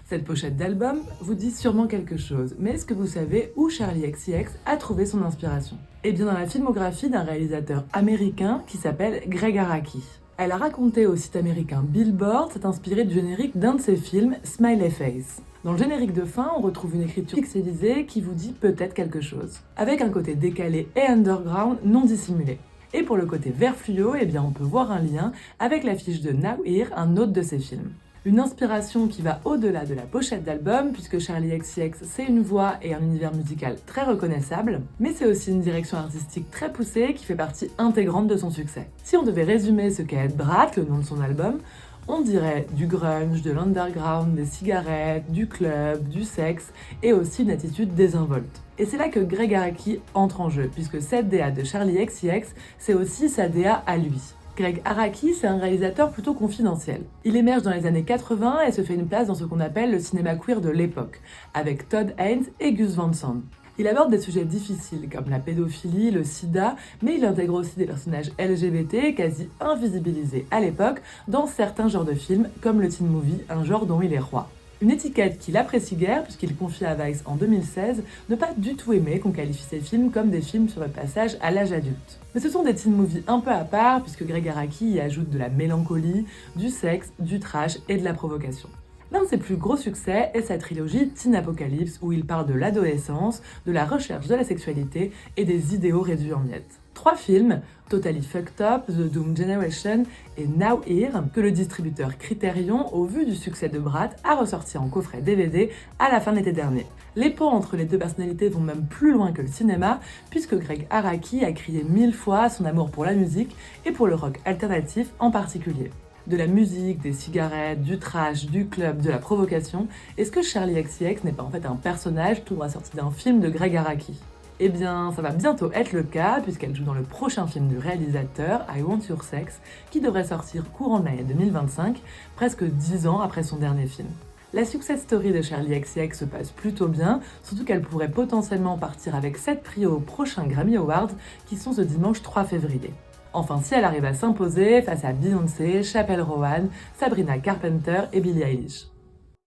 Cette pochette d'album vous dit sûrement quelque chose, mais est-ce que vous savez où Charli XCX a trouvé son inspiration? Eh bien dans la filmographie d'un réalisateur américain qui s'appelle Gregg Araki. Elle a raconté au site américain Billboard s'être inspirée du générique d'un de ses films, Smiley Face. Dans le générique de fin, on retrouve une écriture pixelisée qui vous dit peut-être quelque chose, avec un côté décalé et underground non dissimulé. Et pour le côté vert fluo, eh bien on peut voir un lien avec l'affiche de Now Here, un autre de ses films. Une inspiration qui va au-delà de la pochette d'album, puisque Charli XCX c'est une voix et un univers musical très reconnaissable, mais c'est aussi une direction artistique très poussée qui fait partie intégrante de son succès. Si on devait résumer ce qu'est être Brat, le nom de son album, on dirait du grunge, de l'underground, des cigarettes, du club, du sexe et aussi une attitude désinvolte. Et c'est là que Gregg Araki entre en jeu, puisque cette DA de Charli XCX, c'est aussi sa DA à lui. Gregg Araki, c'est un réalisateur plutôt confidentiel. Il émerge dans les années 80 et se fait une place dans ce qu'on appelle le cinéma queer de l'époque, avec Todd Haynes et Gus Van Sant. Il aborde des sujets difficiles comme la pédophilie, le sida, mais il intègre aussi des personnages LGBT quasi invisibilisés à l'époque dans certains genres de films, comme le teen movie, un genre dont il est roi. Une étiquette qu'il apprécie guère, puisqu'il confie à Vice en 2016 ne pas du tout aimer qu'on qualifie ces films comme des films sur le passage à l'âge adulte. Mais ce sont des teen movies un peu à part, puisque Gregg Araki y ajoute de la mélancolie, du sexe, du trash et de la provocation. L'un de ses plus gros succès est sa trilogie Teen Apocalypse, où il parle de l'adolescence, de la recherche de la sexualité et des idéaux réduits en miettes. 3 films, Totally Fucked Up, The Doom Generation et Now Here, que le distributeur Criterion, au vu du succès de Brat, a ressorti en coffret DVD à la fin de l'été dernier. Les ponts entre les deux personnalités vont même plus loin que le cinéma, puisque Gregg Araki a crié 1000 fois son amour pour la musique et pour le rock alternatif en particulier. De la musique, des cigarettes, du trash, du club, de la provocation, est-ce que Charli XCX n'est pas en fait un personnage tout droit sorti d'un film de Gregg Araki? Eh bien, ça va bientôt être le cas, puisqu'elle joue dans le prochain film du réalisateur, I Want Your Sex, qui devrait sortir courant de l'année 2025, presque 10 ans après son dernier film. La success story de Charli XCX se passe plutôt bien, surtout qu'elle pourrait potentiellement partir avec 7 prix au prochain Grammy Awards, qui sont ce dimanche 3 février. Enfin, si elle arrive à s'imposer face à Beyoncé, Chappell Roan, Sabrina Carpenter et Billie Eilish.